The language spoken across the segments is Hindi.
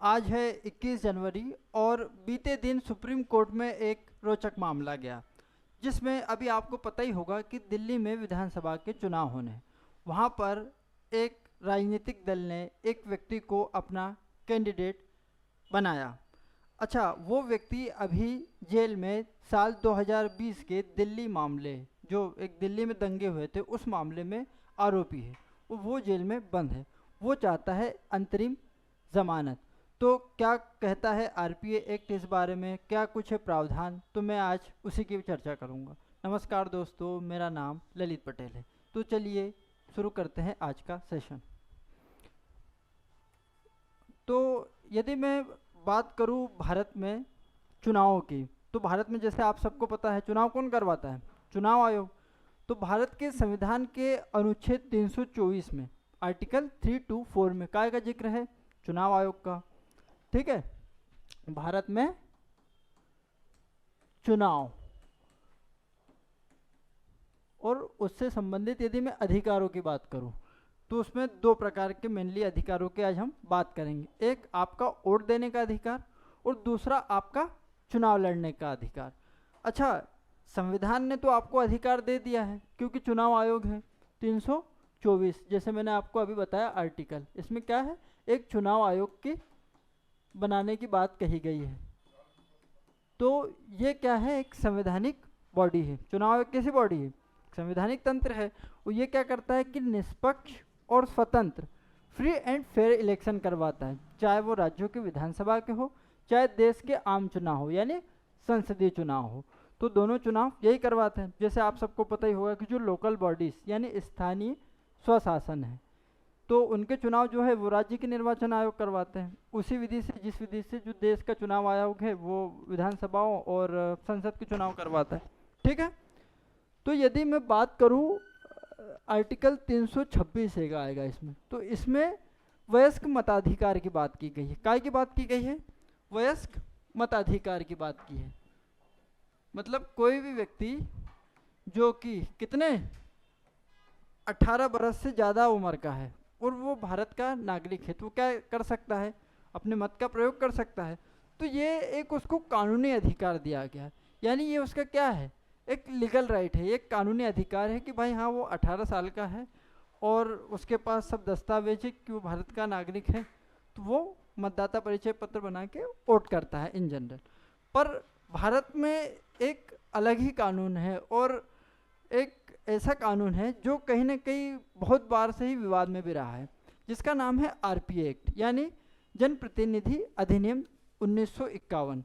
आज है 21 जनवरी और बीते दिन सुप्रीम कोर्ट में एक रोचक मामला गया, जिसमें अभी आपको पता ही होगा कि दिल्ली में विधानसभा के चुनाव होने हैं। वहाँ पर एक राजनीतिक दल ने एक व्यक्ति को अपना कैंडिडेट बनाया। अच्छा, वो व्यक्ति अभी जेल में साल 2020 के दिल्ली मामले, जो एक दिल्ली में दंगे हुए थे, उस मामले में आरोपी है। वो जेल में बंद है। वो चाहता है अंतरिम जमानत। तो क्या कहता है आरपीए एक्ट इस बारे में, क्या कुछ है प्रावधान, तो मैं आज उसी की चर्चा करूंगा। नमस्कार दोस्तों, मेरा नाम ललित पटेल है। तो चलिए शुरू करते हैं आज का सेशन। तो यदि मैं बात करूं भारत में चुनावों की, तो भारत में जैसे आप सबको पता है चुनाव कौन करवाता है? चुनाव आयोग। तो भारत के संविधान के अनुच्छेद 324 में आर्टिकल 324 में काय का जिक्र है? चुनाव आयोग का। ठीक है, भारत में चुनाव और उससे संबंधित यदि मैं अधिकारों की बात करूं, तो उसमें दो प्रकार के मेनली अधिकारों की आज हम बात करेंगे। एक आपका वोट देने का अधिकार और दूसरा आपका चुनाव लड़ने का अधिकार। अच्छा, संविधान ने तो आपको अधिकार दे दिया है क्योंकि चुनाव आयोग है 324, जैसे मैंने आपको अभी बताया आर्टिकल। इसमें क्या है? एक चुनाव आयोग की बनाने की बात कही गई है। तो ये क्या है? एक संवैधानिक बॉडी है। चुनाव आयोग कैसी बॉडी है? संवैधानिक तंत्र है। वो ये क्या करता है कि निष्पक्ष और स्वतंत्र फ्री एंड फेयर इलेक्शन करवाता है, चाहे वो राज्यों के विधानसभा के हो, चाहे देश के आम चुनाव हो, यानी संसदीय चुनाव हो। तो दोनों चुनाव यही करवाते हैं। जैसे आप सबको पता ही होगा कि जो लोकल बॉडीज यानी स्थानीय स्वशासन है, तो उनके चुनाव जो है वो राज्य के निर्वाचन आयोग करवाते हैं, उसी विधि से जिस विधि से जो देश का चुनाव आयोग है वो विधानसभाओं और संसद के चुनाव करवाता है। ठीक है, तो यदि मैं बात करूं आर्टिकल 326 एक आएगा इसमें, तो इसमें वयस्क मताधिकार की बात की गई है। काय की बात की गई है? वयस्क मताधिकार की बात की है। मतलब कोई भी व्यक्ति जो कि कितने 18 बरस से ज़्यादा उम्र का है और वो भारत का नागरिक है, तो क्या कर सकता है? अपने मत का प्रयोग कर सकता है। तो ये एक उसको कानूनी अधिकार दिया गया, यानी ये उसका क्या है? एक लीगल राइट है, एक कानूनी अधिकार है कि भाई हाँ, वो 18 साल का है और उसके पास सब दस्तावेज है कि वो भारत का नागरिक है, तो वो मतदाता परिचय पत्र बना के वोट करता है इन जनरल। पर भारत में एक अलग ही कानून है और एक ऐसा कानून है जो कहीं ना कहीं बहुत बार से ही विवाद में भी रहा है, जिसका नाम है आरपीए एक्ट, यानी जनप्रतिनिधि अधिनियम 1951।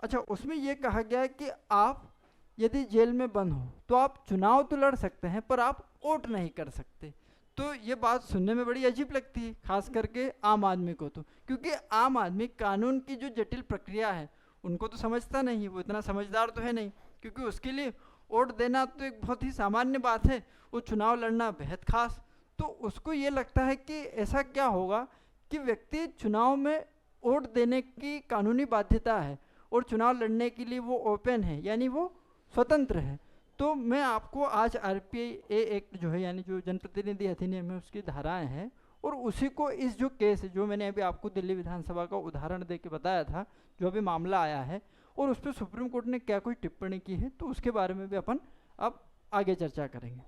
अच्छा, उसमें यह कहा गया है कि आप यदि जेल में बंद हो तो आप चुनाव तो लड़ सकते हैं पर आप वोट नहीं कर सकते। तो ये बात सुनने में बड़ी अजीब लगती है, खास करके आम आदमी को, तो क्योंकि आम आदमी कानून की जो जटिल प्रक्रिया है उनको तो समझता नहीं, वो इतना समझदार तो है नहीं, क्योंकि उसके लिए वोट देना तो एक बहुत ही सामान्य बात है, वो चुनाव लड़ना बेहद खास। तो उसको ये लगता है कि ऐसा क्या होगा कि व्यक्ति चुनाव में वोट देने की कानूनी बाध्यता है और चुनाव लड़ने के लिए वो ओपन है, यानी वो स्वतंत्र है। तो मैं आपको आज आरपीए एक्ट जो है, यानी जो जनप्रतिनिधि अधिनियम है, उसकी धाराएं हैं और उसी को इस जो केस है, जो मैंने अभी आपको दिल्ली विधानसभा का उदाहरण दे के बताया था, जो अभी मामला आया है और उस पर सुप्रीम कोर्ट ने क्या कोई टिप्पणी की है, तो उसके बारे में भी अपन अब आगे चर्चा करेंगे।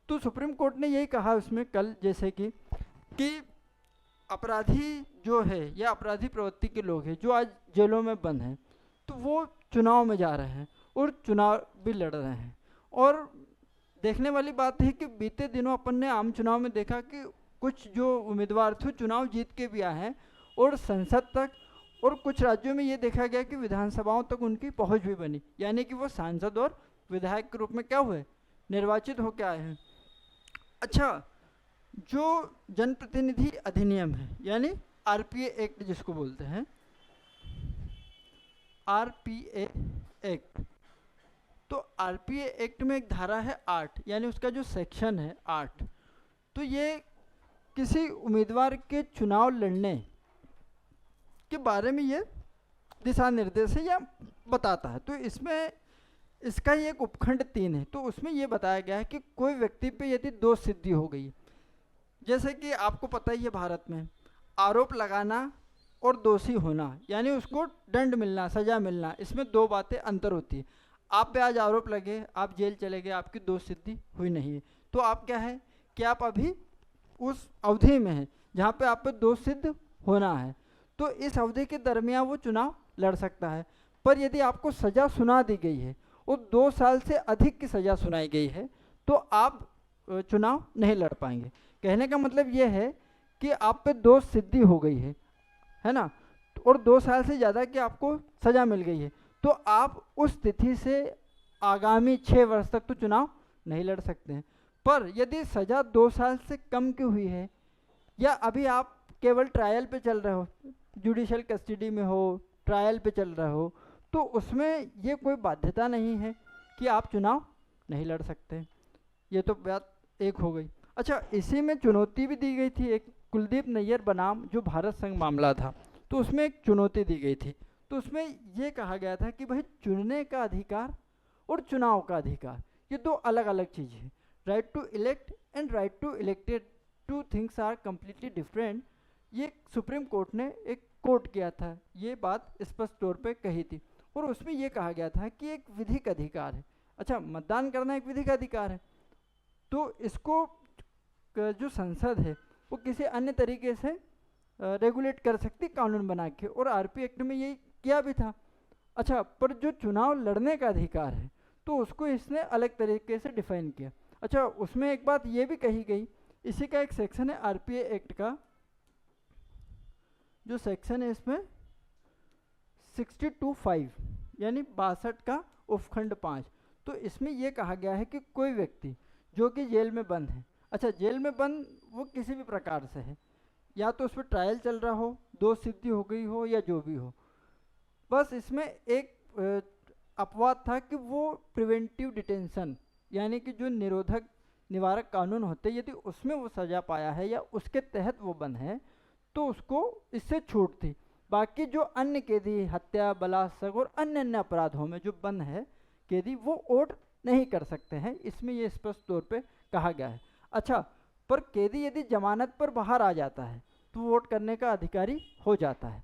तो सुप्रीम कोर्ट ने यही कहा उसमें कल, जैसे कि अपराधी जो है या अपराधी प्रवृत्ति के लोग हैं जो आज जेलों में बंद हैं, तो वो चुनाव में जा रहे हैं और चुनाव भी लड़ रहे हैं। और देखने वाली बात है कि बीते दिनों अपन ने आम चुनाव में देखा कि कुछ जो उम्मीदवार थे चुनाव जीत के भी आए हैं और संसद तक, और कुछ राज्यों में ये देखा गया कि विधानसभाओं तक उनकी पहुंच भी बनी, यानी कि वो सांसद और विधायक के रूप में क्या हुए? निर्वाचित होकर आए हैं। अच्छा, जो जनप्रतिनिधि अधिनियम है यानी आरपीए एक्ट जिसको बोलते हैं, आरपीए एक्ट, तो आरपीए एक्ट में एक धारा है 8, यानी उसका जो सेक्शन है 8, तो ये किसी उम्मीदवार के चुनाव लड़ने के बारे में ये दिशा निर्देश है या बताता है। तो इसमें इसका ही एक उपखंड 3 है, तो उसमें ये बताया गया है कि कोई व्यक्ति पे यदि दोष सिद्धि हो गई, जैसे कि आपको पता ही है भारत में आरोप लगाना और दोषी होना, यानी उसको दंड मिलना, सजा मिलना, इसमें दो बातें अंतर होती है। आप पे आज आरोप लगे, आप जेल चले गए, आपकी दोष सिद्धि हुई नहीं है, तो आप क्या है कि आप अभी उस अवधि में हैं जहाँ पे आप पे दोष सिद्ध होना है, तो इस अवधि के दरमियान वो चुनाव लड़ सकता है। पर यदि आपको सज़ा सुना दी गई है और 2 साल से अधिक की सज़ा सुनाई गई है, तो आप चुनाव नहीं लड़ पाएंगे। कहने का मतलब ये है कि आप पे दोष सिद्धि हो गई है ना, और 2 साल से ज़्यादा की आपको सज़ा मिल गई है, तो आप उस तिथि से आगामी 6 वर्ष तक तो चुनाव नहीं लड़ सकते हैं। पर यदि सज़ा 2 साल से कम की हुई है, या अभी आप केवल ट्रायल पे चल रहे हो, जुडिशल कस्टडी में हो, ट्रायल पे चल रहे हो, तो उसमें ये कोई बाध्यता नहीं है कि आप चुनाव नहीं लड़ सकते। ये तो बात एक हो गई। अच्छा, इसी में चुनौती भी दी गई थी एक, कुलदीप नैयर बनाम जो भारत संघ मामला था, तो उसमें एक चुनौती दी गई थी। तो उसमें ये कहा गया था कि भाई चुनने का अधिकार और चुनाव का अधिकार ये दो अलग अलग चीज़ें हैं। Right to elect and right to elected, two things are completely different. ये सुप्रीम कोर्ट ने एक कोर्ट किया था, ये बात स्पष्ट तौर पे कही थी, और उसमें ये कहा गया था कि एक विधिक अधिकार है। अच्छा, मतदान करना एक विधिक अधिकार है, तो इसको जो संसद है वो किसी अन्य तरीके से रेगुलेट कर सकती कानून बना के, और आरपी एक्ट में यही किया भी था। अच्छा, पर जो चुनाव लड़ने का अधिकार है तो उसको इसने अलग तरीके से डिफाइन किया। अच्छा, उसमें एक बात ये भी कही गई, इसी का एक सेक्शन है आरपीए एक्ट का, जो सेक्शन है इसमें 62(5) यानी 62 का उपखंड 5, तो इसमें यह कहा गया है कि कोई व्यक्ति जो कि जेल में बंद है, अच्छा जेल में बंद वो किसी भी प्रकार से है, या तो उस पर ट्रायल चल रहा हो, दोष सिद्धि हो गई हो, या जो भी हो, बस इसमें एक अपवाद था कि वो प्रिवेंटिव डिटेंशन, यानी कि जो निरोधक निवारक कानून होते, यदि उसमें वो सजा पाया है या उसके तहत वो बंद है तो उसको इससे छूट थी। बाकी जो अन्य कैदी हत्या, बलात्कार और अन्य अन्य अपराधों में जो बंद है कैदी, वो वोट नहीं कर सकते हैं, इसमें ये स्पष्ट तौर पे कहा गया है। अच्छा, पर कैदी यदि जमानत पर बाहर आ जाता है तो वोट करने का अधिकारी हो जाता है।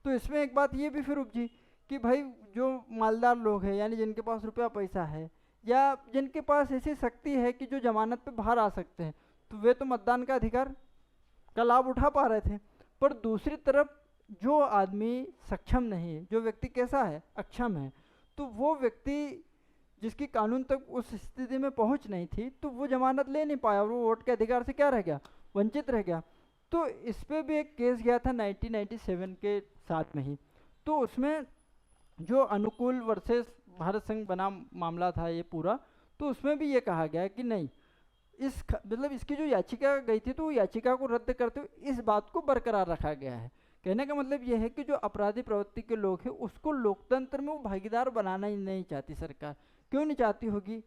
तो इसमें एक बात ये भी फिर उपजी कि भाई जो मालदार लोग हैं, यानी जिनके पास रुपया पैसा है, या जिनके पास ऐसी शक्ति है कि जो जमानत पे बाहर आ सकते हैं, तो वे तो मतदान का अधिकार का लाभ उठा पा रहे थे। पर दूसरी तरफ जो आदमी सक्षम नहीं है, जो व्यक्ति कैसा है, अक्षम है, तो वो व्यक्ति जिसकी कानून तक उस स्थिति में पहुंच नहीं थी, तो वो जमानत ले नहीं पाया और वो वोट के अधिकार से क्या रह गया, वंचित रह गया। तो इस पर भी एक केस गया था 1997 के साथ में ही, तो उसमें जो अनुकूल वर्सेस भारत संघ बनाम मामला था ये पूरा, तो उसमें भी ये कहा गया कि नहीं, इस मतलब इसकी जो याचिका गई थी तो वो याचिका को रद्द करते हुए इस बात को बरकरार रखा गया है। कहने का मतलब ये है कि जो अपराधी प्रवृत्ति के लोग हैं उसको लोकतंत्र में वो भागीदार बनाना ही नहीं चाहती सरकार। क्यों नहीं चाहती होगी?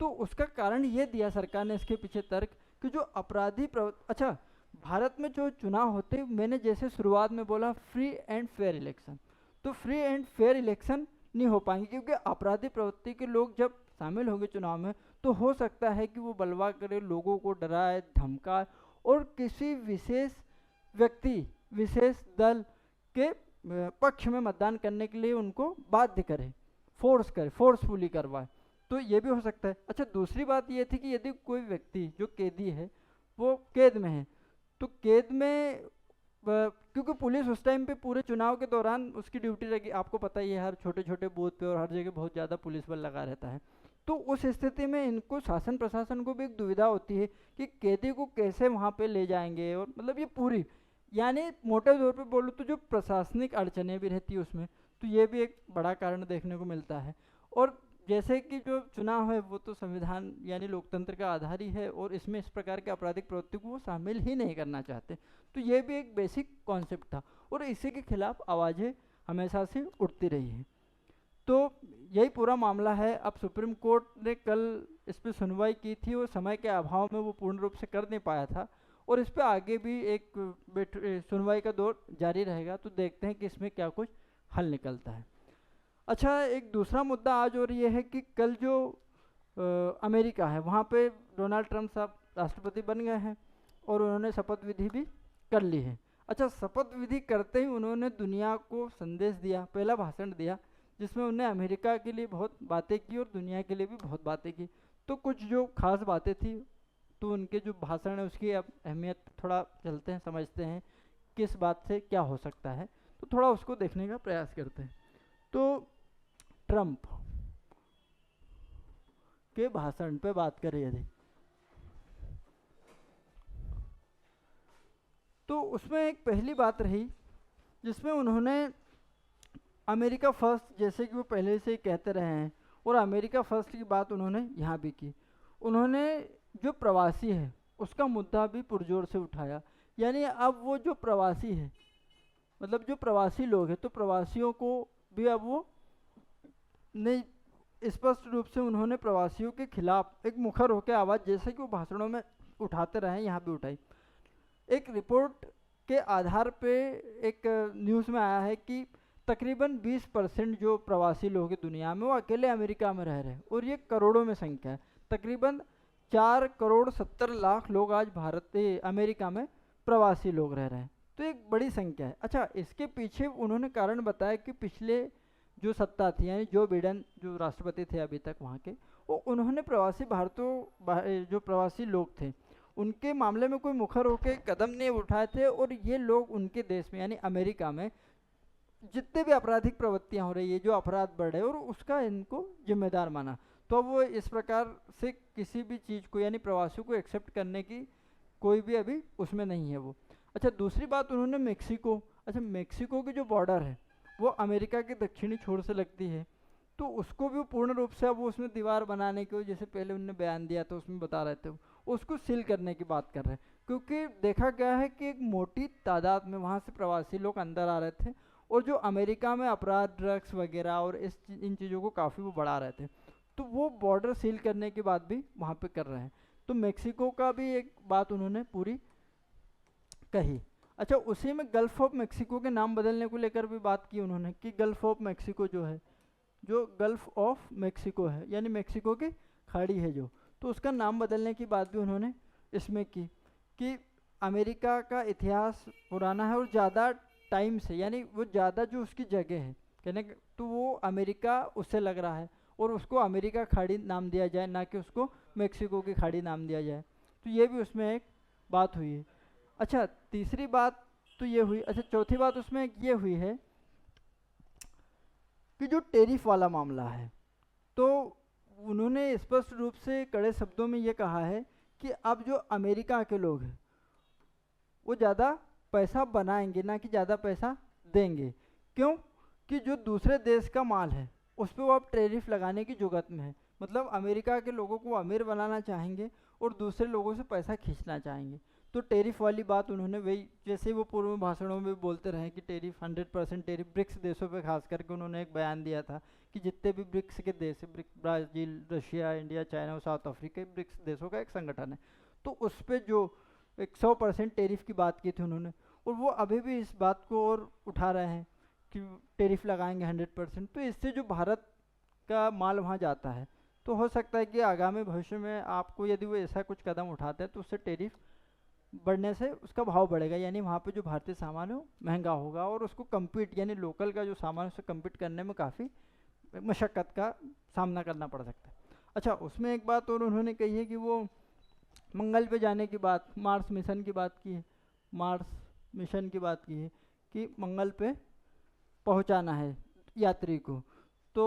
तो उसका कारण ये दिया सरकार ने इसके पीछे तर्क कि जो अपराधी अच्छा, भारत में जो चुनाव होते, मैंने जैसे शुरुआत में बोला फ्री एंड फेयर इलेक्शन, तो फ्री एंड फेयर इलेक्शन नहीं हो पाएंगे, क्योंकि अपराधी प्रवृत्ति के लोग जब शामिल होंगे चुनाव में तो हो सकता है कि वो बलवा करे, लोगों को डराए, धमकाए, और किसी विशेष व्यक्ति, विशेष दल के पक्ष में मतदान करने के लिए उनको बाध्य करे, फोर्स करे, फोर्सफुली करवाए, तो ये भी हो सकता है। अच्छा, दूसरी बात ये थी कि यदि कोई व्यक्ति जो कैदी है वो कैद में है, तो कैद में क्योंकि पुलिस उस टाइम पे पूरे चुनाव के दौरान उसकी ड्यूटी रहेगी, आपको पता ही है हर छोटे छोटे बूथ पे और हर जगह बहुत ज़्यादा पुलिस बल लगा रहता है, तो उस स्थिति में इनको शासन प्रशासन को भी एक दुविधा होती है कि कैदी को कैसे वहाँ पे ले जाएंगे, और मतलब ये पूरी, यानी मोटे तौर पे बोलूँ तो जो प्रशासनिक अड़चने भी रहती है उसमें, तो ये भी एक बड़ा कारण देखने को मिलता है। और जैसे कि जो चुनाव है वो तो संविधान यानी लोकतंत्र का आधार ही है, और इसमें इस प्रकार के आपराधिक प्रवृत्ति को वो शामिल ही नहीं करना चाहते, तो ये भी एक बेसिक कॉन्सेप्ट था, और इसी के खिलाफ आवाज़ें हमेशा से उठती रही हैं। तो यही पूरा मामला है। अब सुप्रीम कोर्ट ने कल इस पर सुनवाई की थी और समय के अभाव में वो पूर्ण रूप से कर नहीं पाया था, और इस पर आगे भी एक सुनवाई का दौर जारी रहेगा, तो देखते हैं कि इसमें क्या कुछ हल निकलता है। अच्छा, एक दूसरा मुद्दा आज और ये है कि कल जो अमेरिका है वहाँ पे डोनाल्ड ट्रंप साहब राष्ट्रपति बन गए हैं और उन्होंने शपथ विधि भी कर ली है। अच्छा, शपथ विधि करते ही उन्होंने दुनिया को संदेश दिया, पहला भाषण दिया, जिसमें उन्हें अमेरिका के लिए बहुत बातें की और दुनिया के लिए भी बहुत बातें की। तो कुछ जो खास बातें थी, तो उनके जो भाषण है उसकी अब अहमियत थोड़ा चलते हैं, समझते हैं किस बात से क्या हो सकता है, तो थोड़ा उसको देखने का प्रयास करते हैं। तो ट्रंप के भाषण पे बात करें यदि, तो उसमें एक पहली बात रही जिसमें उन्होंने अमेरिका फर्स्ट, जैसे कि वो पहले से ही कहते रहे हैं, और अमेरिका फर्स्ट की बात उन्होंने यहाँ भी की। उन्होंने जो प्रवासी है उसका मुद्दा भी पुरजोर से उठाया। यानी अब वो जो प्रवासी है, मतलब जो प्रवासी लोग हैं, तो प्रवासियों को भी अब वो नहीं, स्पष्ट रूप से उन्होंने प्रवासियों के खिलाफ एक मुखर होकर आवाज़, जैसे कि वो भाषणों में उठाते रहे, यहाँ भी उठाई। एक रिपोर्ट के आधार पे एक न्यूज़ में आया है कि तकरीबन 20% जो प्रवासी लोग हैं दुनिया में, वो अकेले अमेरिका में रह रहे हैं, और ये करोड़ों में संख्या है। तकरीबन 4,70,00,000 लोग आज अमेरिका में प्रवासी लोग रह रहे हैं, तो एक बड़ी संख्या है। अच्छा, इसके पीछे उन्होंने कारण बताया कि पिछले जो सत्ता थी, यानी जो बिडेन जो राष्ट्रपति थे अभी तक वहाँ के, वो उन्होंने प्रवासी भारतीयों जो प्रवासी लोग थे उनके मामले में कोई मुखर होकर कदम नहीं उठाए थे, और ये लोग उनके देश में यानी अमेरिका में जितने भी आपराधिक प्रवृत्तियां हो रही है, जो अपराध बढ़ रहे, और उसका इनको जिम्मेदार माना। तो अब वो इस प्रकार से किसी भी चीज़ को यानी प्रवासियों को एक्सेप्ट करने की कोई भी अभी उसमें नहीं है वो। अच्छा, दूसरी बात उन्होंने मेक्सिको, अच्छा मेक्सिको की जो बॉर्डर है वो अमेरिका के दक्षिणी छोर से लगती है, तो उसको भी पूर्ण रूप से अब वो उसमें दीवार बनाने को, जैसे पहले उन्होंने बयान दिया था उसमें बता रहे थे, उसको सील करने की बात कर रहे हैं। क्योंकि देखा गया है कि एक मोटी तादाद में वहाँ से प्रवासी लोग अंदर आ रहे थे, और जो अमेरिका में अपराध, ड्रग्स वगैरह और इन चीज़ों को काफ़ी वो बढ़ा रहे थे, तो वो बॉर्डर सील करने की बात भी वहाँ पे कर रहे हैं। तो मेक्सिको का भी एक बात उन्होंने पूरी कही। अच्छा, उसी में गल्फ ऑफ मेक्सिको के नाम बदलने को लेकर भी बात की उन्होंने, कि गल्फ ऑफ मेक्सिको जो है, जो गल्फ ऑफ मेक्सिको है यानी मेक्सिको की खाड़ी है जो, तो उसका नाम बदलने की बात भी उन्होंने इसमें की, कि अमेरिका का इतिहास पुराना है और ज़्यादा टाइम से, यानी वो ज़्यादा जो उसकी जगह है कहने तो वो अमेरिका उससे लग रहा है, और उसको अमेरिका खाड़ी नाम दिया जाए, ना कि उसको मेक्सिको की खाड़ी नाम दिया जाए। तो ये भी उसमें एक बात हुई है। अच्छा, तीसरी बात तो ये हुई। अच्छा, चौथी बात उसमें ये हुई है कि जो टेरिफ वाला मामला है, तो उन्होंने स्पष्ट रूप से कड़े शब्दों में ये कहा है कि अब जो अमेरिका के लोग हैं वो ज़्यादा पैसा बनाएंगे, ना कि ज़्यादा पैसा देंगे। क्यों? कि जो दूसरे देश का माल है उस पर वो अब टैरिफ लगाने की जुगत में है। मतलब अमेरिका के लोगों को अमीर बनाना चाहेंगे और दूसरे लोगों से पैसा खींचना चाहेंगे। तो टैरिफ वाली बात उन्होंने वही, जैसे वो पूर्व भाषणों में बोलते रहे कि टैरिफ 100% टैरिफ, ब्रिक्स देशों पे खास करके उन्होंने एक बयान दिया था कि जितने भी ब्रिक्स के देश है, ब्राज़ील, रशिया, इंडिया, चाइना और साउथ अफ्रीका, ब्रिक्स देशों का एक संगठन है, तो उस पर जो एक 100% टैरिफ की बात की थी उन्होंने, और वो अभी भी इस बात को और उठा रहे हैं कि टैरिफ लगाएंगे 100%। तो इससे जो भारत का माल वहाँ जाता है, तो हो सकता है कि आगामी भविष्य में आपको यदि वो ऐसा कुछ कदम उठाते हैं तो उससे टैरिफ बढ़ने से उसका भाव बढ़ेगा, यानी वहाँ पे जो भारतीय सामान है वो महंगा होगा, और उसको कम्पीट यानी लोकल का जो सामान है उससे कम्पीट करने में काफ़ी मशक्क़त का सामना करना पड़ सकता है। अच्छा, उसमें एक बात और उन्होंने कही है कि वो मंगल पे जाने की बात, मार्स मिशन की बात की है, मार्स मिशन की बात की है कि मंगल पे पहुंचाना है यात्री को। तो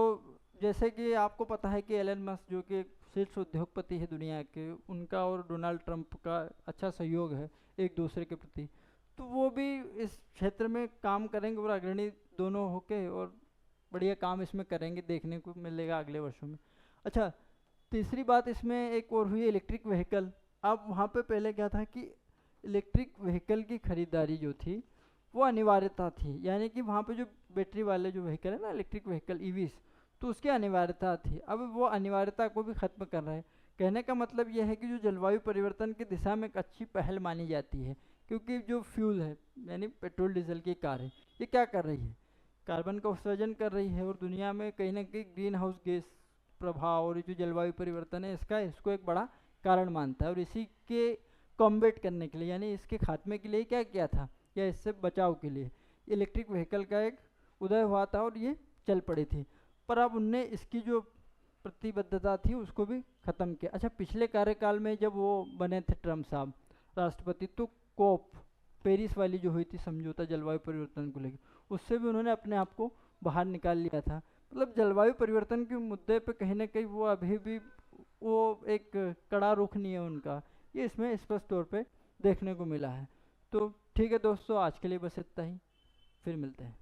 जैसे कि आपको पता है कि एलन मस्क जो कि शीर्ष उद्योगपति है दुनिया के, उनका और डोनाल्ड ट्रंप का अच्छा सहयोग है एक दूसरे के प्रति, तो वो भी इस क्षेत्र में काम करेंगे और अग्रणी दोनों होके और बढ़िया काम इसमें करेंगे, देखने को मिलेगा अगले वर्षों में। अच्छा, तीसरी बात इसमें एक और हुई, इलेक्ट्रिक व्हीकल। अब वहाँ पे पहले क्या था कि इलेक्ट्रिक व्हीकल की खरीदारी जो थी वो अनिवार्यता थी, यानी कि वहाँ पे जो बैटरी वाले जो व्हीकल है ना, इलेक्ट्रिक व्हीकल ईवीज, तो उसकी अनिवार्यता थी। अब वो अनिवार्यता को भी ख़त्म कर रहे हैं। कहने का मतलब यह है कि जो जलवायु परिवर्तन की दिशा में एक अच्छी पहल मानी जाती है, क्योंकि जो फ्यूल है यानी पेट्रोल डीजल की कार है, ये क्या कर रही है, कार्बन का उत्सर्जन कर रही है, और दुनिया में कहीं ना कहीं ग्रीन हाउस गैस प्रभाव और जो जलवायु परिवर्तन है इसको एक बड़ा कारण मानता है। और इसी के कॉम्बेट करने के लिए यानी इसके खात्मे के लिए क्या किया था, या इससे बचाव के लिए इलेक्ट्रिक व्हीकल का एक उदय हुआ था और ये चल पड़ी थी। पर अब उनने इसकी जो प्रतिबद्धता थी उसको भी ख़त्म किया। अच्छा, पिछले कार्यकाल में जब वो बने थे ट्रम्प साहब राष्ट्रपति, तो कोप पेरिस वाली जो हुई थी समझौता जलवायु परिवर्तन को लेकर, उससे भी उन्होंने अपने आप को बाहर निकाल लिया था। मतलब जलवायु परिवर्तन के मुद्दे पे कहीं ना कहीं वो अभी भी वो एक कड़ा रुख नहीं है उनका, ये इसमें स्पष्ट तौर पे देखने को मिला है। तो ठीक है दोस्तों, आज के लिए बस इतना ही, फिर मिलते हैं।